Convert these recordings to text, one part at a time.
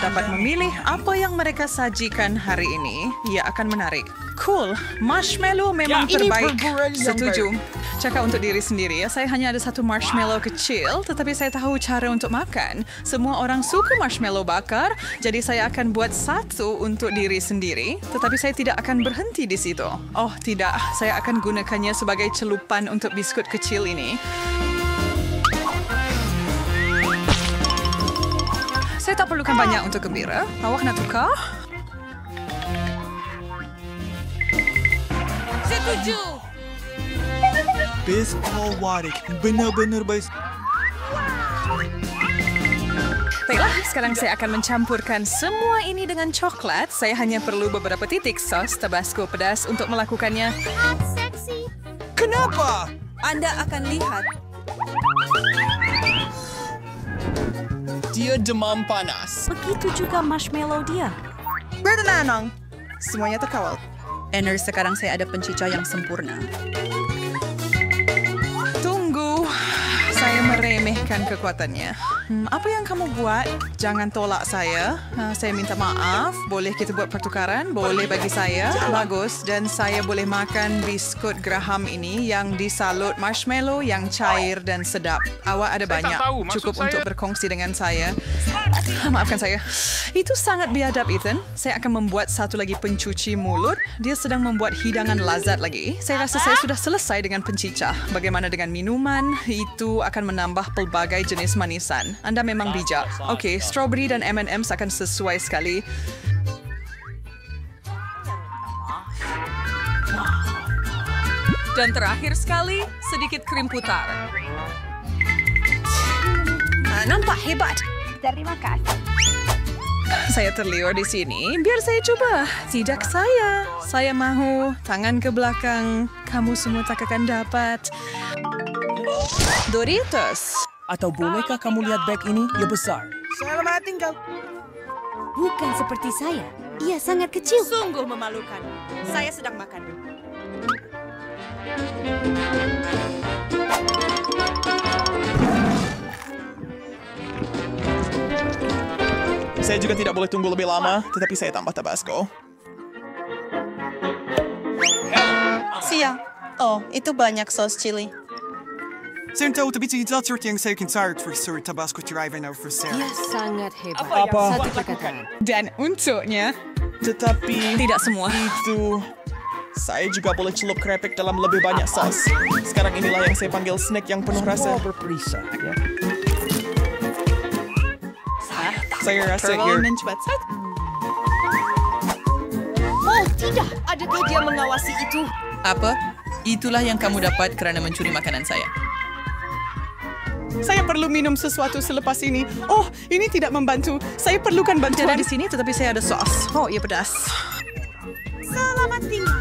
dapat memilih apa yang mereka sajikan hari ini. Ia akan menarik. Cool. Marshmallow memang terbaik. Setuju. Cakap untuk diri sendiri, saya hanya ada satu marshmallow kecil, tetapi saya tahu cara untuk makan. Semua orang suka marshmallow bakar, jadi saya akan buat satu untuk diri sendiri, tetapi saya tidak akan berhenti di situ. Oh, tidak. Saya akan gunakannya sebagai celupan untuk biskut kecil ini. Saya tak perlukan banyak untuk gembira. Awak nak tukar? Setuju. Best Paul Warwick. Benar-benar baik. Baiklah, sekarang saya akan mencampurkan semua ini dengan coklat. Saya hanya perlu beberapa titik sos Tabasco pedas untuk melakukannya. Seksi. Kenapa? Anda akan lihat. Dia demam panas. Begitu juga marshmallow dia. Bertenang. Semuanya terkawal. Ener, sekarang saya ada pencicah yang sempurna. Tunggu. Saya meremehkan kekuatannya. Apa yang kamu buat? Jangan tolak saya. Saya minta maaf. Boleh kita buat pertukaran? Boleh bagi saya? Bagus. Dan saya boleh makan biskut Graham ini yang disalut marshmallow yang cair dan sedap. Awak ada banyak. Cukup untuk berkongsi dengan saya. Maafkan saya. Itu sangat biadab, Ethan. Saya akan membuat satu lagi pencuci mulut. Dia sedang membuat hidangan lazat lagi. Saya rasa saya sudah selesai dengan pencicah. Bagaimana dengan minuman? Itu akan menambah pelbagai jenis manisan. Anda memang bijak. Okey, strawberry dan M&M's akan sesuai sekali. Dan terakhir sekali, sedikit krim putar. Nampak hebat. Terima kasih. Saya terliur di sini. Biar saya coba. Tidak saya. Saya mahu tangan ke belakang. Kamu semua tak akan dapat. Doritos. Atau bolehkah kamu lihat bag ini? Ia besar. Selamat tinggal. Bukan seperti saya. Ia sangat kecil. Sungguh memalukan. Saya sedang makan. Saya juga tidak boleh tunggu lebih lama, tetapi saya tambah Tabasco. Siang. Oh, itu banyak sos chili. Saya tahu tapi tidak seperti yang saya considered for Sir Tabasco Drive-In for Sarah. Ia sangat hebat. Apa? Satu perkataan. Dan untuknya, Tetapi tidak semua. itu... Saya juga boleh celup krepek dalam lebih banyak sos. Sekarang inilah yang saya panggil snack yang penuh rasa. Berperisa, ya. Saya rasa Terlalu ia... mencepat. Oh, tidak. Adakah dia mengawasi itu? Apa? Itulah yang kamu dapat kerana mencuri makanan saya. Saya perlu minum sesuatu selepas ini. Oh, ini tidak membantu. Saya perlukan bantuan. Tidak di sini, tetapi saya ada sos. Oh, ia pedas. Selamat tinggal.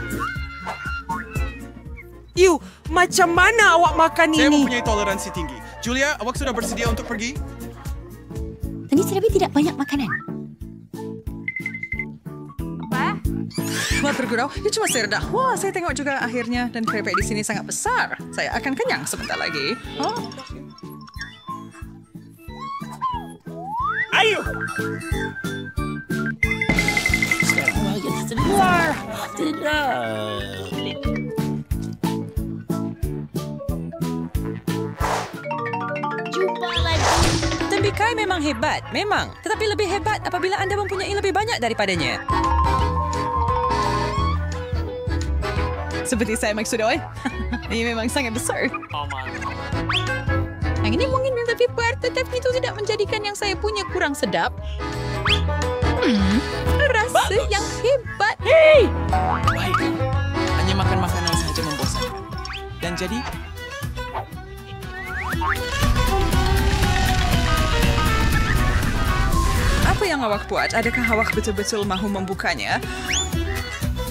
Iu, macam mana awak makan Saya ini? mempunyai toleransi tinggi. Julia, awak sudah bersedia untuk pergi? Ini tetapi tidak banyak makanan. Wah, bergurau. Ia cuma serdah. Wah, saya tengok juga akhirnya. Dan krepek di sini sangat besar. Saya akan kenyang sebentar lagi. Oh. Ayo! Jumpa lagi. Tembikai memang hebat, memang. Tetapi lebih hebat apabila anda mempunyai lebih banyak daripadanya. Seperti saya maksud, oi. Ini memang sangat besar. Yang ini mungkin lebih berat, tetapi itu tidak menjadikan yang saya punya kurang sedap. Rasa yang hebat. Baik. Hanya makan makanan saja membosankan. Dan jadi... Apa yang awak buat? Adakah awak betul-betul mahu membukanya?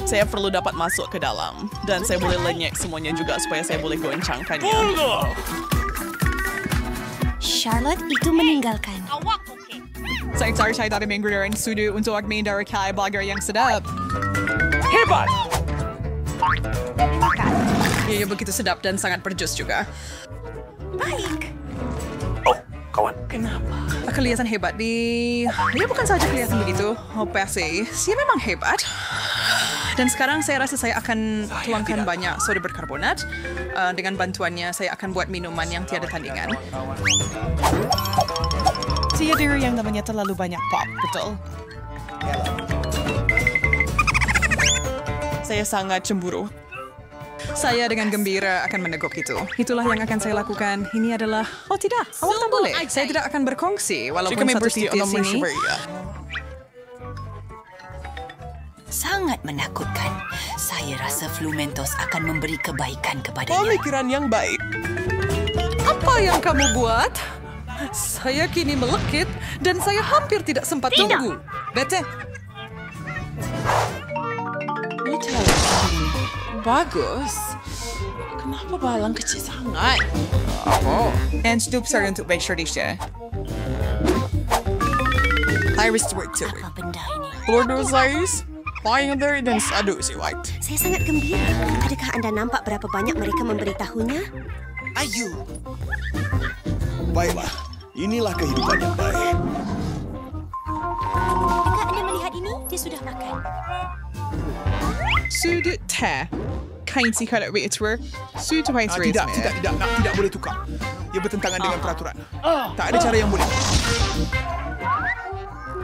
Saya perlu dapat masuk ke dalam. Dan saya boleh lenyek semuanya juga supaya saya boleh goncangkannya. Charlotte itu meninggalkan. Saya cari saya dari minggu dan sudah untuk menghindari burger yang sedap. Hebat! Ia begitu sedap dan sangat berjus juga. Baik. Kelihatan hebat dia bukan saja kelihatan begitu. Oh, pasti. Dia memang hebat. Dan sekarang saya rasa saya akan tuangkan banyak soda berkarbonat. Dengan bantuannya, saya akan buat minuman yang tiada tandingan. Tiada yang namanya terlalu banyak pop, betul? Saya sangat cemburu. Saya dengan gembira akan meneguk itu. Itulah yang akan saya lakukan. Ini adalah... Oh tidak, awak tak boleh. Saya tidak akan berkongsi walaupun satu titik sini. Sangat menakutkan. Saya rasa Flumentos akan memberi kebaikan kepadanya. Pemikiran yang baik. Apa yang kamu buat? Saya kini melekit dan saya hampir tidak sempat tunggu. Bete. Bagus. Kenapa balang kecil sangat? And stoop saya untuk baik Shardisha. Iris work to it. Apa benda ini? Lord Osiris, lying there dan sadu si White. Saya sangat gembira. Adakah anda nampak berapa banyak mereka memberitahunya? Ayu. Baiklah, inilah kehidupan yang baik. Adakah anda melihat ini? Dia sudah makan. Sudut teh. Kain si kalau wait itu sudut white race. Tidak boleh tukar. Ia bertentangan dengan peraturan. Tak ada cara yang boleh.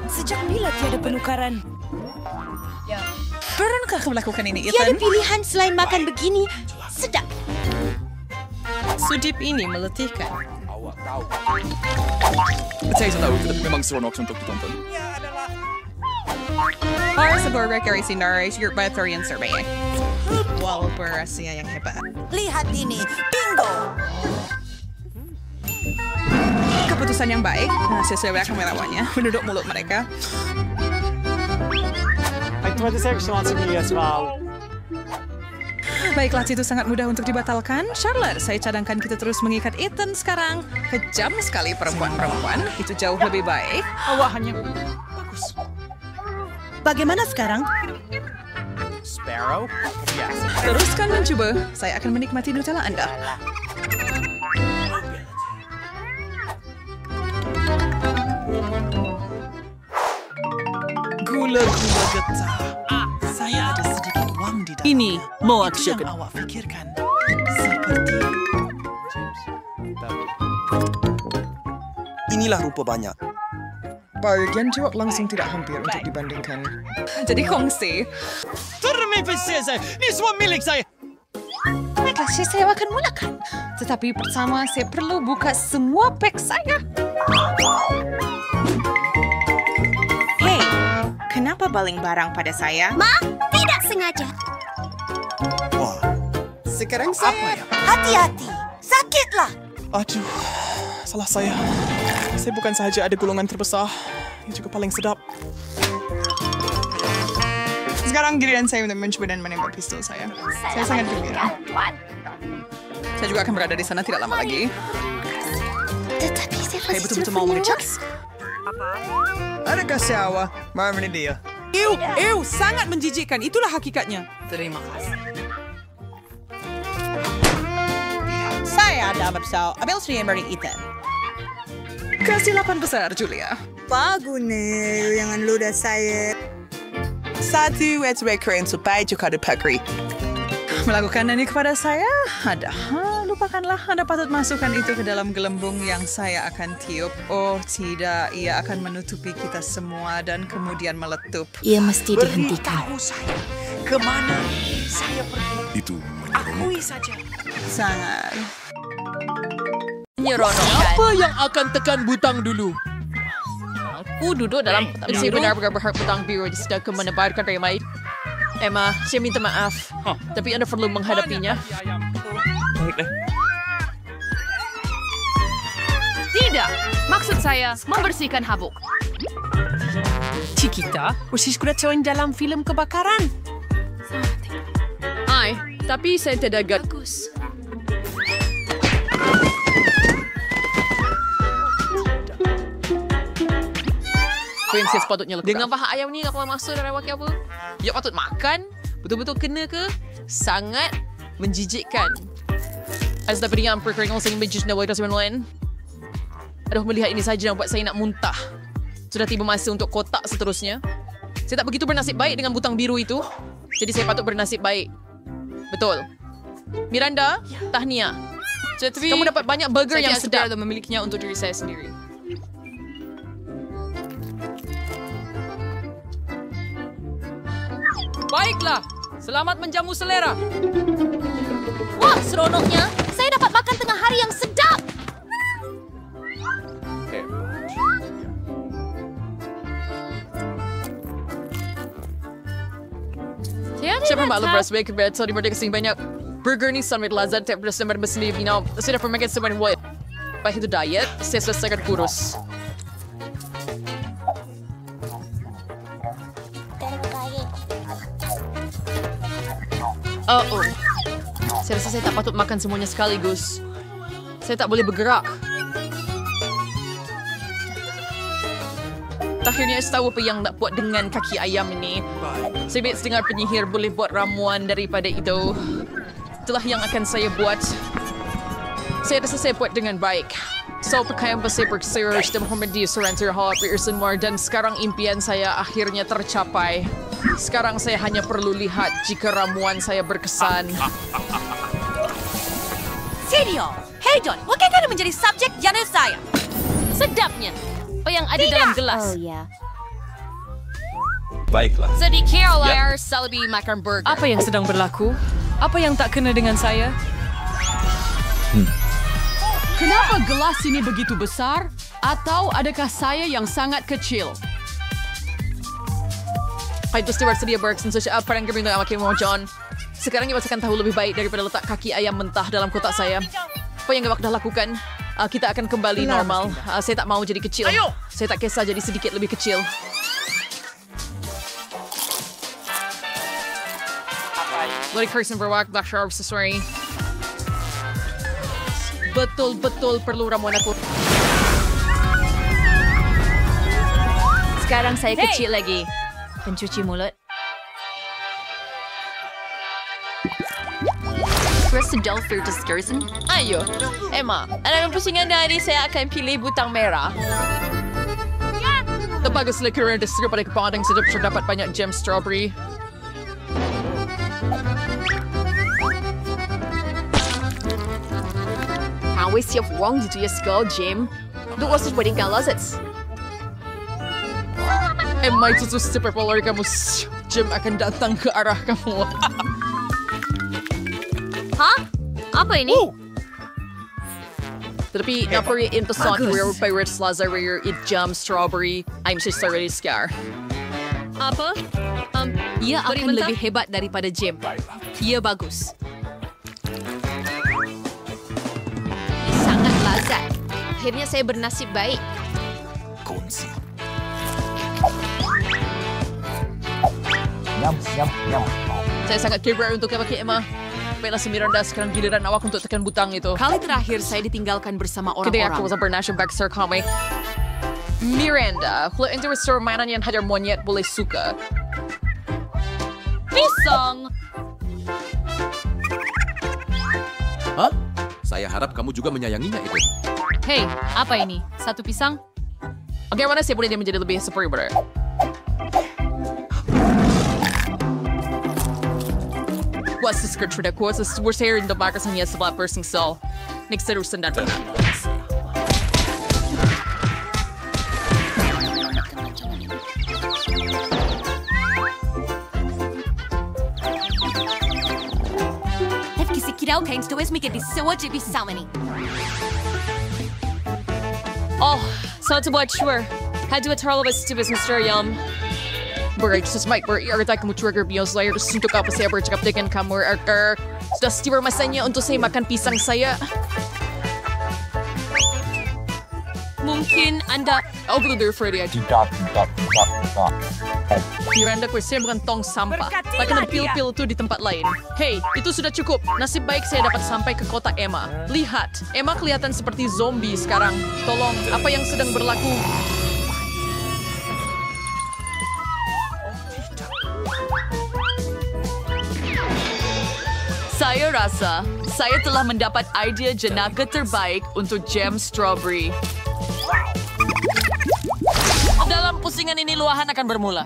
Sejak bila tiada penukaran? Pernahkah kamu lakukan ini, Tiada Ethan? pilihan selain makan begini. Sedap. Sudip ini meletihkan. Saya tahu, tetapi memang seronok untuk ditonton. Para sebuah rekarisi naris your Batarian survey. Walaupun rasanya yang hebat. Lihat ini. Bingo! Keputusan yang baik. Sesuai akan melawannya. Menuduk mulut mereka. Baiklah, itu sangat mudah untuk dibatalkan. Charlotte, saya cadangkan kita terus mengikat Ethan sekarang. Kejam sekali perempuan-perempuan. Itu jauh lebih baik. Awak hanya bagus. Bagaimana sekarang? Sparrow? Yes. Teruskan mencoba. Saya akan menikmati Nutella Anda. Gula-gula getah. Saya ada sedikit wang di dalamnya. Ini mau Itu action. yang awak fikirkan. Seperti... Inilah rupa banyak. Bagian jawab langsung tidak hampir untuk dibandingkan. Jadi kongsi. Ini semua milik saya. Baiklah, saya akan mulakan. Tetapi pertama, saya perlu buka semua pack saya. Hey, kenapa baling barang pada saya? Ma, tidak sengaja. Wah, Sekarang saya... Hati-hati. Sakitlah. Aduh, salah saya. Saya bukan sahaja ada gulungan terbesar, yang juga paling sedap. Sekarang giliran saya untuk mencoba dan menembak pistol saya. Saya sangat gembira. Saya juga akan berada di sana tidak lama lagi. Tetapi saya Saya masih betul-betul mau mengecek. Adakah siawa? Mana ini dia? Ew, sangat menjijikkan. Itulah hakikatnya. Terima kasih. Saya ada bersau. Ambil sini dari Ethan. Kesilapan besar, Julia. Bagus nih, jangan ludah saya. Satu, keren supaya juga ada pakri. Melakukan ini kepada saya? Ada. Lupakanlah, Anda patut masukkan itu ke dalam gelembung yang saya akan tiup. Oh tidak, ia akan menutupi kita semua dan kemudian meletup. Ia mesti dihentikan. beritahu saya kemana saya pergi. Itu Akui saja. Sangat. Siapa yang akan tekan butang dulu? Aku duduk dalam kotak biru. Saya benar-benar berhak butang biru di sedang menebarkan remai. Emma, saya minta maaf. Tapi Anda perlu menghadapinya. Baiklah. Tidak. Maksud saya, membersihkan habuk. Chiquita, persis kuda join dalam filem kebakaran. Ay, tapi saya tidak agak... Bagus. Saya sepatutnya lakukan. Dengan paha ayam ni, aku masuk dalam wakil apa? Ya patut makan? Betul-betul kena ke? Sangat menjijikkan. As dapat yang perkeringan sa images na wajah sa manuan. Aduh, melihat ini saja yang buat saya nak muntah. Sudah tiba masa untuk kotak seterusnya. Saya tak begitu bernasib baik dengan butang biru itu. Jadi saya patut bernasib baik. Betul. Miranda, tahniah. Jadi, Kamu dapat banyak burger yang sedap. dan memilikinya untuk diri saya sendiri. Baiklah, selamat menjamu selera. Wah, seronoknya. Saya dapat makan tengah hari yang sedap. Siapa maklum beras baik berat. Sorry, mereka kasih banyak. Burger ni sangat lazat. Tak beras dan bersendiri. You know, saya dah pernah makan semuanya buat. Baik itu diet, saya sudah sangat kurus. Oh. Saya rasa saya tak patut makan semuanya sekaligus. Saya tak boleh bergerak. Akhirnya saya tahu apa yang nak buat dengan kaki ayam ini. Saya biasa dengar penyihir boleh buat ramuan daripada itu. Itulah yang akan saya buat. Saya rasa saya buat dengan baik. So, pakaian saya bersearch dan menghormati surrender hall Pearson Moore dan sekarang impian saya akhirnya tercapai. Sekarang saya hanya perlu lihat jika ramuan saya berkesan. Senior, hey Don, mungkin kamu menjadi subjek jana saya. Sedapnya. Apa yang ada dalam gelas? Oh, ya. Baiklah. Jadi Caroline Selby makan burger. Apa yang sedang berlaku? Apa yang tak kena dengan saya? Kenapa gelas ini begitu besar? Atau adakah saya yang sangat kecil? Hai, itu Stewart sedia Berkson. So, apa yang kami nak makin mau John? Sekarang kita akan tahu lebih baik daripada letak kaki ayam mentah dalam kotak saya. Apa yang awak dah lakukan? Kita akan kembali normal. Saya tak mau jadi kecil. Saya tak kisah jadi sedikit lebih kecil. Bloody Carson berwak, Black Sharp, sorry. Betul-betul perlu ramuan aku. Sekarang saya kecil lagi. Pencuci mulut. Sedal Fertus Garrison. Ayo, Emma. Dalam pusingan hari saya akan pilih butang merah. Baguslah kerana disuruh pada kepadang sedap terdapat banyak jam strawberry. Awis siap wang di dia skull Jim. Itu wasud wedding galas. Emma itu super polar kamu. Jim akan datang ke arah kamu. Hah? Apa ini? Tetapi napari into song where pirates Lazar where it jam strawberry. I'm so sorry scar. Apa? Ia akan lebih hebat daripada Jim. Ia bagus. Sangat lazat. Akhirnya saya bernasib baik. Kunci. Saya sangat kira untuk pakai Emma. Baiklah si Miranda, sekarang giliran awak untuk tekan butang itu. Kali terakhir saya ditinggalkan bersama orang-orang. Ketika aku was bernasib Baxter kami. Miranda, kalau ente restore mainan yang hajar monyet boleh suka. Pisang! Hah? Saya harap kamu juga menyayanginya itu. Hei, apa ini? Satu pisang? Bagaimana saya boleh dia menjadi lebih superior? What's the script for the course? We're here in the backers hanya sebelah person cell. Next terusan dan pernah. Kasi kiraw kain tuwes may kadisawa jibi sama ni. Oh, so to watch sure. Had to atarlo ba to business Yum. Berait sa Mike ber iartay kamu trigger bios layer suntuk apa saya bercakap dengan kamu sudah stiwer masanya untuk saya makan pisang saya. Mungkin Anda betul Freddy aja. Miranda ko saya bukan tong sampah. Bahkan pil-pil itu di tempat lain. Hey, itu sudah cukup. Nasib baik saya dapat sampai ke kotak Emma. Lihat, Emma kelihatan seperti zombie sekarang. Tolong, apa yang sedang berlaku? Saya rasa saya telah mendapat idea jenaka terbaik untuk jam strawberry. pertandingan ini luahan akan bermula.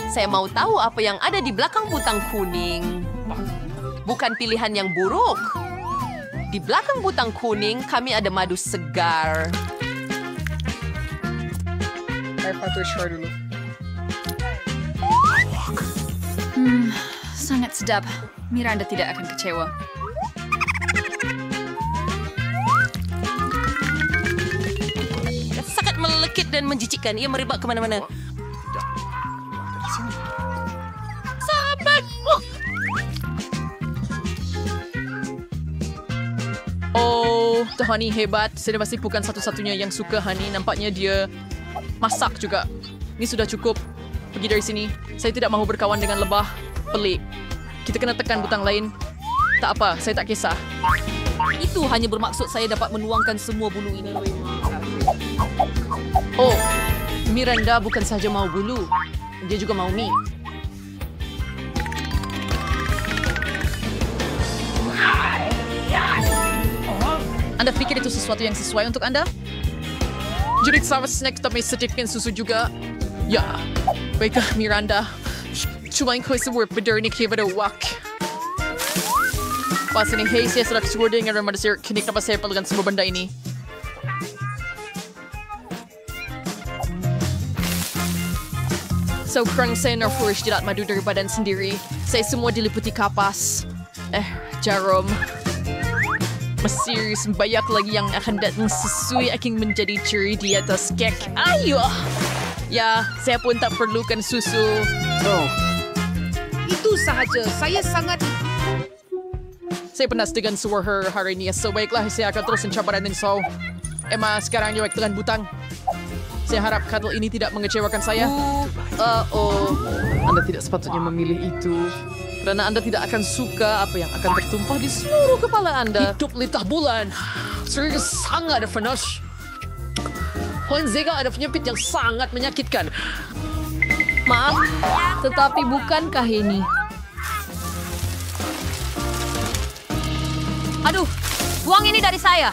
Saya mau tahu apa yang ada di belakang butang kuning. Bukan pilihan yang buruk. Di belakang butang kuning, kami ada madu segar. Air patur shore dulu. Sangat sedap. Miranda tidak akan kecewa. Sangat melekit dan menjijikkan. Ia merebak kemana-mana. Sahabat! Oh, Honey hebat. Saya masih bukan satu-satunya yang suka Honey. Nampaknya dia masak juga. Ini sudah cukup. Pergi dari sini. Saya tidak mahu berkawan dengan lebah. Pelik. Kita kena tekan butang lain. Tak apa, saya tak kisah. Itu hanya bermaksud saya dapat menuangkan semua bulu ini. Oh, Miranda bukan sahaja mau bulu. Dia juga mau mie. Anda pikir itu sesuatu yang sesuai untuk Anda? Jadi sama snack tapi sedikit susu juga. Ya, baiklah Miranda. Cuma kau semua berdernik pada waktu. Pas ini, hey, saya sudah kesuar dengan remaja saya. Kenapa saya perlukan semua benda ini? So, kerana saya nervous jilat madu dari badan sendiri, saya semua diliputi kapas. Jarum. Mesir sembayak lagi yang akan datang sesuai akan menjadi ciri di atas kek. Ayo! Ya, saya pun tak perlukan susu. Oh. Itu sahaja. Saya sangat... Saya penas dengan suara hari ini. So, baiklah, saya akan terus mencabaran ini. So, Emma, sekarang nyawak dengan butang. Saya harap cuddle ini tidak mengecewakan saya. Anda tidak sepatutnya memilih itu. Karena Anda tidak akan suka apa yang akan tertumpah di seluruh kepala Anda. Hidup litah bulan. Serius sangat panas. Honzega ada penyakit yang sangat menyakitkan. Maaf, tetapi bukankah ini? Aduh, buang ini dari saya.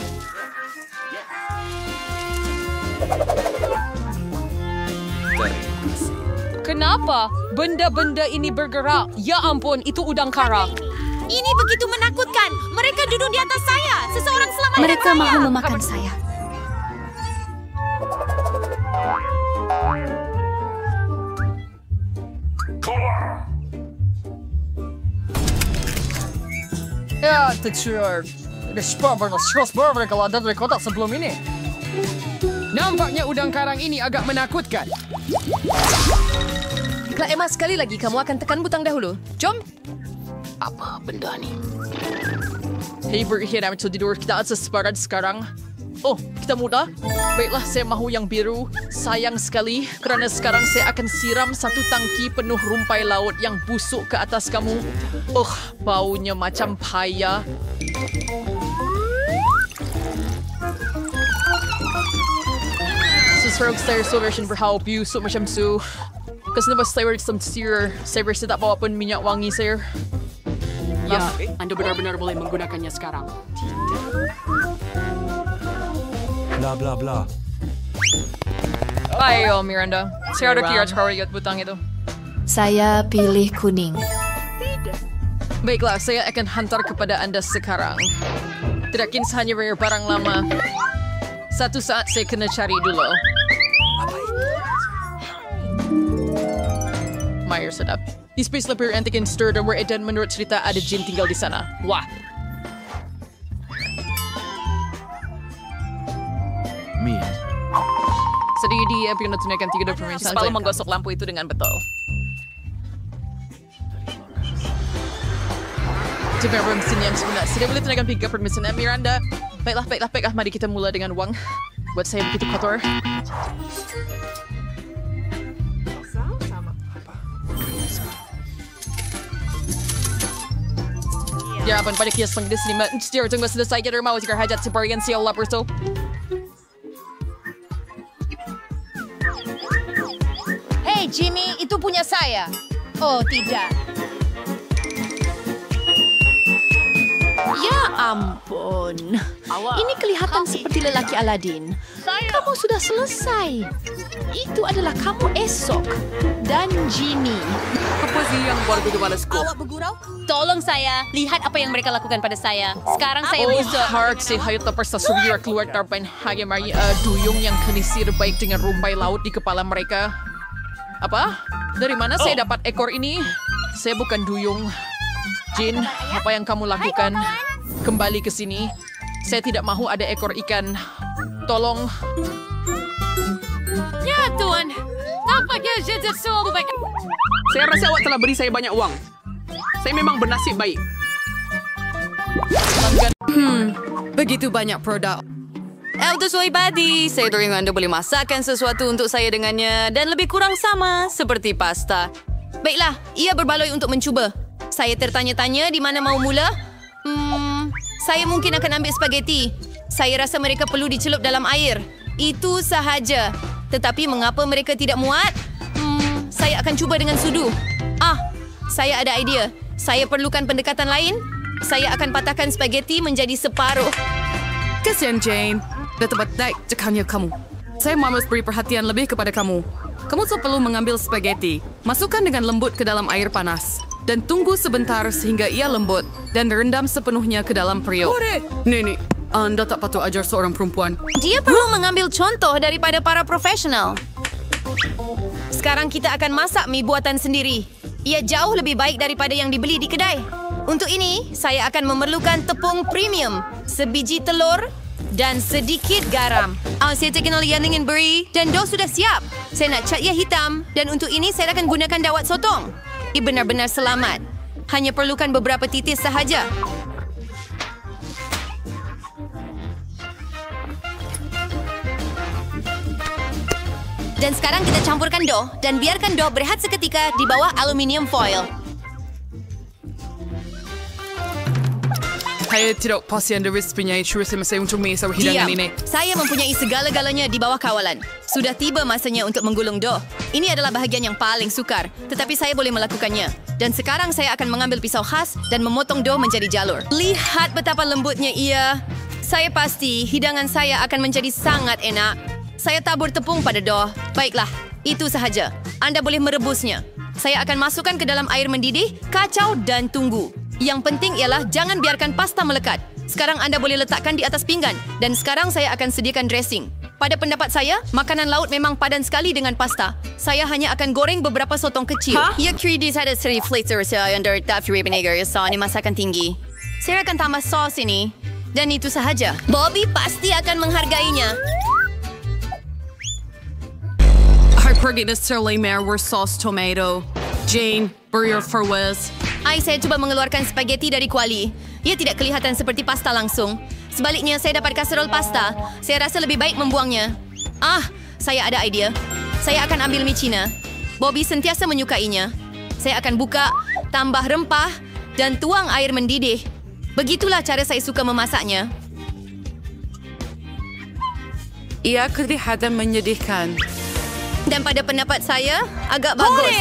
Kenapa benda-benda ini bergerak? Ya ampun, itu udang kara. Ini begitu menakutkan. Mereka duduk di atas saya. Seseorang selamatkan saya. Mereka mahu memakan saya. Ya, teacher. Ada kalau ada dari kotak sebelum ini. Nampaknya udang karang ini agak menakutkan. Baiklah, Emma, sekali lagi kamu akan tekan butang dahulu. Jom. Apa benda ni? Hei, berakhir tidur. Kita ada separat sekarang. Oh, kita muda? Baiklah, saya mahu yang biru. Sayang sekali, kerana sekarang saya akan siram satu tangki penuh rumpai laut yang busuk ke atas kamu. Baunya macam paya. Seserok saya version berhau busuk macam tu. Kasi naman saya semsir. Saya berasa tak bawa pun minyak wangi saya. Ya, Anda benar-benar boleh menggunakannya sekarang. Bla bla bla. Ayo Miranda, saya ada kira cara lihat butang itu. Saya pilih kuning. Baiklah, saya akan hantar kepada Anda sekarang. Tidak kisah hanya barang lama. Satu saat saya kena cari dulu. Meyer sedap. Di space lebih antik and stir dan dan menurut cerita ada jin tinggal di sana. Wah. Mie. Sedih dia tunaikan 3 dokumen selalu menggosok lampu itu dengan betul. Coba mesin yang sebenar. Sudah boleh tunaikan 3 permisan Miranda. Baiklah. Mari kita mulai dengan uang. Buat saya begitu kotor. Ya ampun, pada kias lang di sini. Setiap tunggu selesai kita mau jika hajat sebarian sial lapar so. Hey Jimmy, itu punya saya. Oh tidak. Ya ampun. Ini kelihatan seperti lelaki Aladin. Kamu sudah selesai. Itu adalah kamu esok. Dan Genie. Apa sih yang buat begitu balasku? Awak bergurau? Tolong saya. Lihat apa yang mereka lakukan pada saya. Sekarang saya busuk. Hard sih hayat lepas surya keluar dari Hagemari duyung yang kenisir baik dengan rumpai laut di kepala mereka. Apa? Dari mana saya dapat ekor ini? Saya bukan duyung. Jin, apa yang kamu lakukan? Kembali ke sini. Saya tidak mahu ada ekor ikan. Tolong. Ya Tuan, tampaknya jadi semua baik. Saya rasa awak telah beri saya banyak uang. Saya memang bernasib baik. Begitu banyak produk. Elder Soy Buddy, saya teringat anda boleh masakkan sesuatu untuk saya dengannya dan lebih kurang sama seperti pasta. Baiklah, ia berbaloi untuk mencuba. Saya tertanya-tanya di mana mau mula. Saya mungkin akan ambil spaghetti. Saya rasa mereka perlu dicelup dalam air. Itu sahaja. Tetapi mengapa mereka tidak muat? Saya akan cuba dengan sudu. Saya ada idea. Saya perlukan pendekatan lain. Saya akan patahkan spaghetti menjadi separuh. Kesian Jane. Dah tempat naik cekannya kamu. Saya malas beri perhatian lebih kepada kamu. Kamu tak perlu mengambil spaghetti. Masukkan dengan lembut ke dalam air panas. Dan tunggu sebentar sehingga ia lembut. Dan rendam sepenuhnya ke dalam periuk. Nenek, anda tak patut ajar seorang perempuan. Dia perlu mengambil contoh daripada para profesional. Sekarang kita akan masak mie buatan sendiri. Ia jauh lebih baik daripada yang dibeli di kedai. Untuk ini, saya akan memerlukan tepung premium, sebiji telur dan sedikit garam. Saya terkenal ian dengan beri dan dough sudah siap. Saya nak cat ia hitam dan untuk ini saya akan gunakan dawat sotong. Ia benar-benar selamat. Hanya perlukan beberapa titis sahaja. Dan sekarang kita campurkan dough dan biarkan dough berehat seketika di bawah aluminium foil. Saya tidak pasti anda mempunyai curah saya untuk memasak hidangan ini. Saya mempunyai segala-galanya di bawah kawalan. Sudah tiba masanya untuk menggulung dough. Ini adalah bahagian yang paling sukar, tetapi saya boleh melakukannya. Dan sekarang saya akan mengambil pisau khas dan memotong dough menjadi jalur. Lihat betapa lembutnya ia. Saya pasti hidangan saya akan menjadi sangat enak. Saya tabur tepung pada dough. Baiklah, itu sahaja. Anda boleh merebusnya. Saya akan masukkan ke dalam air mendidih, kacau dan tunggu. Yang penting ialah jangan biarkan pasta melekat. Sekarang anda boleh letakkan di atas pinggan. Dan sekarang saya akan sediakan dressing. Pada pendapat saya, makanan laut memang padan sekali dengan pasta. Saya hanya akan goreng beberapa sotong kecil. Ia kredit ada seri flavor saya under taffy vinegar ini masakan tinggi. Saya akan tambah sos ini. Dan itu sahaja. Bobby pasti akan menghargainya. Saya pergi ke Serlemer sauce tomato. Jane, burger for Wes. Saya coba mengeluarkan spaghetti dari kuali. Ia tidak kelihatan seperti pasta langsung. Sebaliknya, saya dapat kaserol pasta. Saya rasa lebih baik membuangnya. Saya ada idea. Saya akan ambil mie Cina. Bobby sentiasa menyukainya. Saya akan buka, tambah rempah, dan tuang air mendidih. Begitulah cara saya suka memasaknya. Ia kelihatan menyedihkan. Dan pada pendapat saya, agak bagus.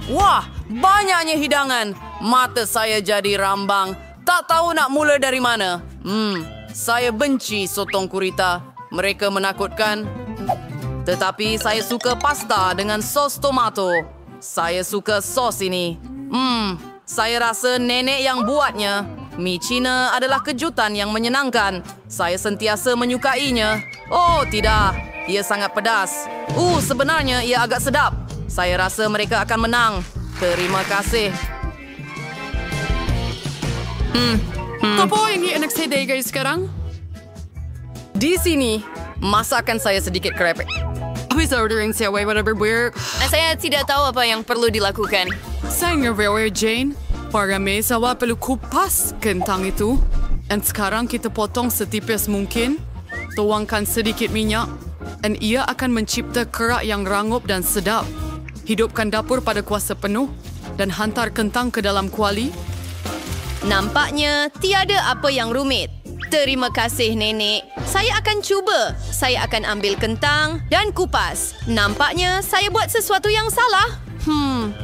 Wah, banyaknya hidangan. Mata saya jadi rambang. Tak tahu nak mula dari mana. Saya benci sotong gurita. Mereka menakutkan. Tetapi saya suka pasta dengan sos tomato. Saya suka sos ini. Saya rasa nenek yang buatnya. Mie Cina adalah kejutan yang menyenangkan. Saya sentiasa menyukainya. Oh, tidak. Ia sangat pedas. Sebenarnya ia agak sedap. Saya rasa mereka akan menang. Terima kasih. Apa yang enak saya guys sekarang? Di sini, masakan saya sedikit krepek. Habis ordering saya whatever weird. Saya tidak tahu apa yang perlu dilakukan. Saya nge-reware Jane. Para mesawa perlu kupas kentang itu. Dan sekarang kita potong setipis mungkin. Tuangkan sedikit minyak. Dan ia akan mencipta kerak yang rangup dan sedap. Hidupkan dapur pada kuasa penuh dan hantar kentang ke dalam kuali. Nampaknya tiada apa yang rumit. Terima kasih, Nenek. Saya akan cuba. Saya akan ambil kentang dan kupas. Nampaknya saya buat sesuatu yang salah.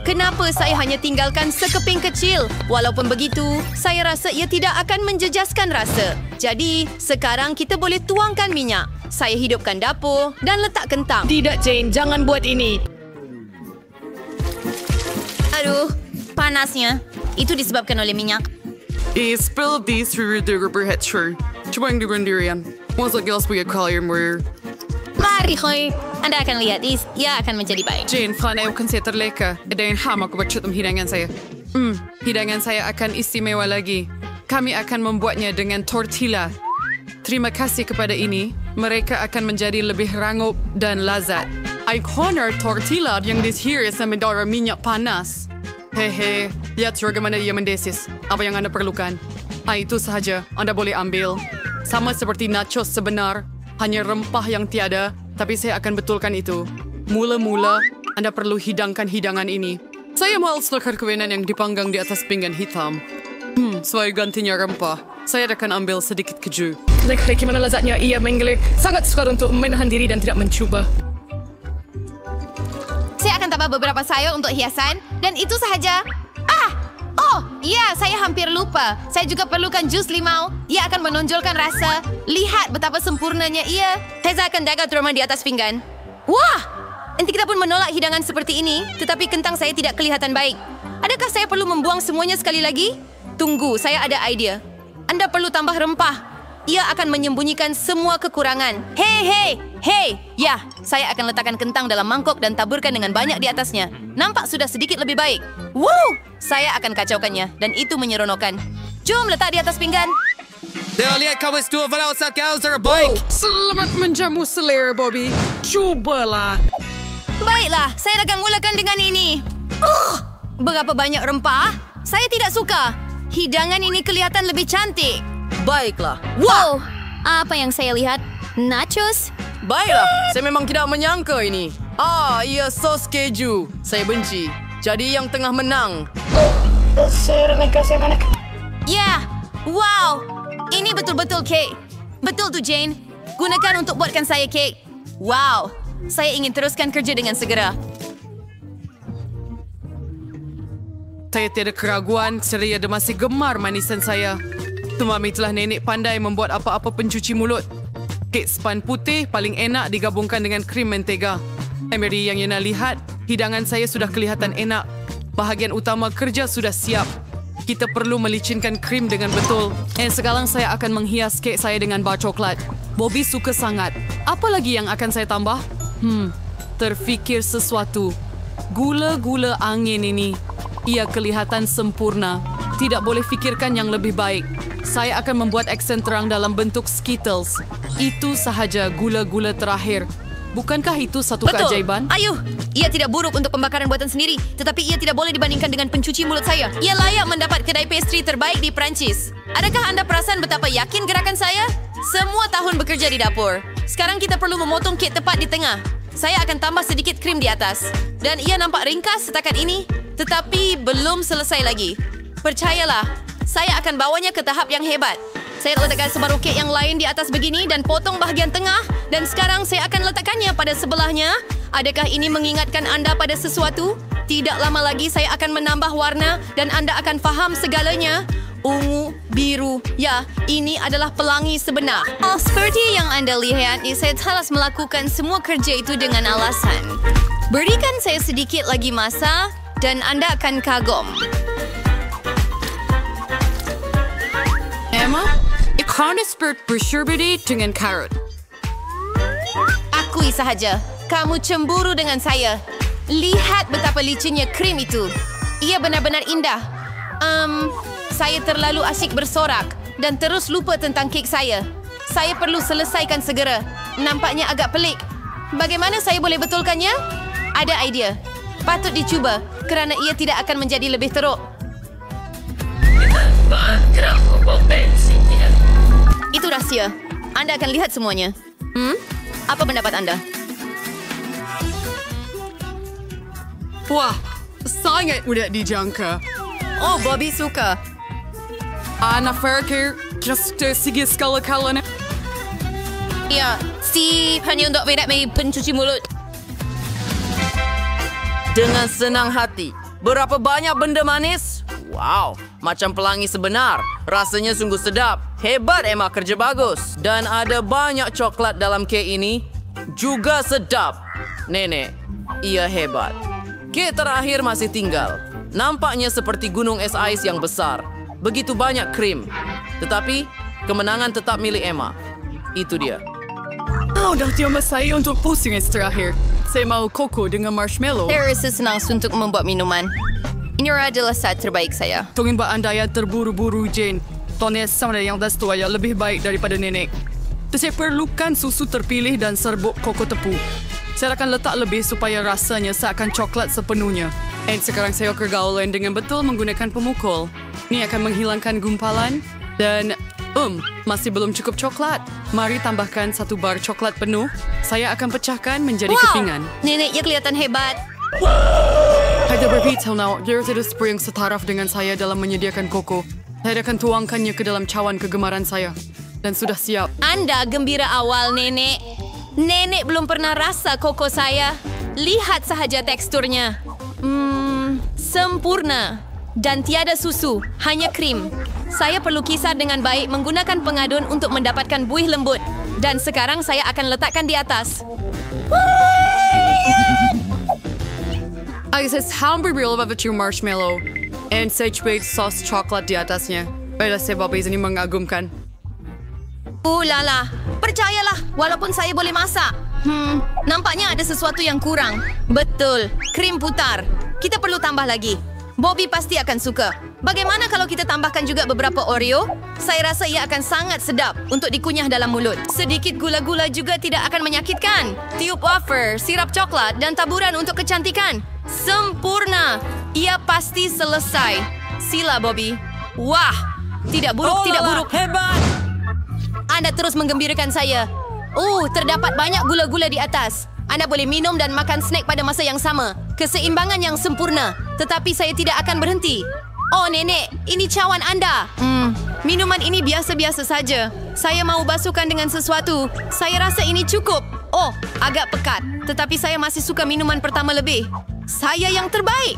Kenapa saya hanya tinggalkan sekeping kecil? Walaupun begitu, saya rasa ia tidak akan menjejaskan rasa. Jadi, sekarang kita boleh tuangkan minyak. Saya hidupkan dapur dan letak kentang. Tidak, Jane. Jangan buat ini. Aduh, panasnya. Itu disebabkan oleh minyak. Spill these through the rubber hatcher. Coba yang digundirian. Masuk gelas punya kalian where. Mari, Hoy. Anda akan lihat, ia akan menjadi baik. Jane, kan saya terleka. Dengan ham aku bercutum hidangan saya. Hidangan saya akan istimewa lagi. Kami akan membuatnya dengan tortilla. Terima kasih kepada ini. Mereka akan menjadi lebih rangup dan lazat. Ikoner tortilla yang dihias dengan darah minyak panas. Hehe, lihat bagaimana ia mendesis. Apa yang Anda perlukan? Itu sahaja. Anda boleh ambil. Sama seperti nachos sebenar. Hanya rempah yang tiada. Tapi saya akan betulkan itu. Mula-mula, Anda perlu hidangkan hidangan ini. Saya mahal selekar kewenan yang dipanggang di atas pinggan hitam. Sebagai gantinya rempah, saya akan ambil sedikit keju. Lihat bagaimana lezatnya ia menggelik. Sangat sukar untuk menahan diri dan tidak mencuba. Saya akan tambah beberapa sayur untuk hiasan. Dan itu sahaja. Ya, saya hampir lupa. Saya juga perlukan jus limau. Ia akan menonjolkan rasa. Lihat betapa sempurnanya ia. Teza akan jaga trauma di atas pinggan. Wah! Nanti kita pun menolak hidangan seperti ini. Tetapi kentang saya tidak kelihatan baik. Adakah saya perlu membuang semuanya sekali lagi? Tunggu, saya ada idea. Anda perlu tambah rempah. Ia akan menyembunyikan semua kekurangan. Hei! Ya, saya akan letakkan kentang dalam mangkok dan taburkan dengan banyak di atasnya. Nampak sudah sedikit lebih baik. Wow! Saya akan kacaukannya dan itu menyeronokkan. Jom letak di atas pinggan. Lihat kamu dua walau saat kau terbaik. Selamat menjamu selera, Bobby. Cubalah. Baiklah, saya akan mulakan dengan ini. Berapa banyak rempah? Saya tidak suka. Hidangan ini kelihatan lebih cantik. Baiklah. Wow! Apa yang saya lihat? Nachos? Baiklah, saya memang tidak menyangka ini. Ia sos keju. Saya benci. Jadi yang tengah menang. Ya, wow. Ini betul-betul kek. Betul tu, Jane. Gunakan untuk buatkan saya kek. Wow. Saya ingin teruskan kerja dengan segera. Saya tiada keraguan seria dia masih gemar manisan saya. Tumami telah nenek pandai membuat apa-apa pencuci mulut. Kek span putih paling enak digabungkan dengan krim mentega. Mary yang Yena lihat, hidangan saya sudah kelihatan enak. Bahagian utama kerja sudah siap. Kita perlu melicinkan krim dengan betul. Dan sekarang saya akan menghias kek saya dengan bar coklat. Bobby suka sangat. Apa lagi yang akan saya tambah? Terfikir sesuatu. Gula-gula angin ini. Ia kelihatan sempurna. Tidak boleh fikirkan yang lebih baik. Saya akan membuat aksen terang dalam bentuk Skittles. Itu sahaja gula-gula terakhir. Bukankah itu satu keajaiban? Ayuh, ia tidak buruk untuk pembakaran buatan sendiri. Tetapi ia tidak boleh dibandingkan dengan pencuci mulut saya. Ia layak mendapat kedai pastry terbaik di Perancis. Adakah anda perasan betapa yakin gerakan saya? Semua tahun bekerja di dapur. Sekarang kita perlu memotong kek tepat di tengah. Saya akan tambah sedikit krim di atas. Dan ia nampak ringkas setakat ini. Tetapi belum selesai lagi. Percayalah, saya akan bawanya ke tahap yang hebat. Saya letakkan separuh kek yang lain di atas begini dan potong bahagian tengah. Dan sekarang saya akan letakkannya pada sebelahnya. Adakah ini mengingatkan anda pada sesuatu? Tidak lama lagi saya akan menambah warna dan anda akan faham segalanya. Ungu, biru. Ya, ini adalah pelangi sebenar. Seperti yang anda lihat, saya telah melakukan semua kerja itu dengan alasan. Berikan saya sedikit lagi masa dan anda akan kagum. Emma, ikan expert bersyurbedi dengan karot. Akui sahaja, kamu cemburu dengan saya. Lihat betapa licinnya krim itu. Ia benar-benar indah. Saya terlalu asyik bersorak dan terus lupa tentang kek saya. Saya perlu selesaikan segera. Nampaknya agak pelik. Bagaimana saya boleh betulkannya? Ada idea. Patut dicuba kerana ia tidak akan menjadi lebih teruk. Itu rahsia. Anda akan lihat semuanya. Apa pendapat anda? Wah, sangat mudah dijangka. Oh, Bobby suka. Ana Farker, just sige sekali-kali. Ya, hanya untuk berak pencuci mulut. Dengan senang hati. Berapa banyak benda manis? Wow, macam pelangi sebenar. Rasanya sungguh sedap. Hebat Emma, kerja bagus. Dan ada banyak coklat dalam kek ini. Juga sedap. Nenek, ia hebat. Kek terakhir masih tinggal. Nampaknya seperti gunung es ais yang besar. Begitu banyak krim. Tetapi, kemenangan tetap milik Emma. Itu dia. Dah tiada saya untuk pusing es terakhir. Saya mau koko dengan marshmallow. Saya rasa senang untuk membuat minuman. Ini adalah saat terbaik saya. Tunggu anda yang terburu-buru, Jane. Tonya sama yang dah tua ya lebih baik daripada nenek. Saya perlukan susu terpilih dan serbuk koko tepu. Saya akan letak lebih supaya rasanya seakan coklat sepenuhnya. Dan sekarang saya pergaulan dengan betul menggunakan pemukul. Ini akan menghilangkan gumpalan dan masih belum cukup coklat. Mari tambahkan 1 bar coklat penuh. Saya akan pecahkan menjadi kepingan. Neneknya kelihatan hebat. Saya beritahu nak, dia tidak seperti yang setaraf dengan saya dalam menyediakan koko. Saya akan tuangkannya ke dalam cawan kegemaran saya. Dan sudah siap. Anda gembira awal, Nenek. Nenek belum pernah rasa koko saya. Lihat sahaja teksturnya. Sempurna. Dan tiada susu, hanya krim. Saya perlu kisar dengan baik menggunakan pengadun untuk mendapatkan buih lembut. Dan sekarang saya akan letakkan di atas. Saya hampir berlepas marshmallow. And saya coba sos coklat di atasnya. Baiklah sebab ini mengagumkan. Lala, percayalah, walaupun saya boleh masak. Nampaknya ada sesuatu yang kurang. Betul, krim putar. Kita perlu tambah lagi. Bobby pasti akan suka. Bagaimana kalau kita tambahkan juga beberapa Oreo? Saya rasa ia akan sangat sedap untuk dikunyah dalam mulut. Sedikit gula-gula juga tidak akan menyakitkan. Tiup wafer, sirap coklat dan taburan untuk kecantikan. Sempurna. Ia pasti selesai. Sila, Bobby. Wah, tidak buruk, tidak buruk. Hebat. Anda terus menggembirakan saya. Terdapat banyak gula-gula di atas. Anda boleh minum dan makan snack pada masa yang sama. Keseimbangan yang sempurna. Tetapi saya tidak akan berhenti. Oh, Nenek, ini cawan Anda. Minuman ini biasa-biasa saja. Saya mau basuhkan dengan sesuatu. Saya rasa ini cukup. Agak pekat. Tetapi saya masih suka minuman pertama lebih. Saya yang terbaik.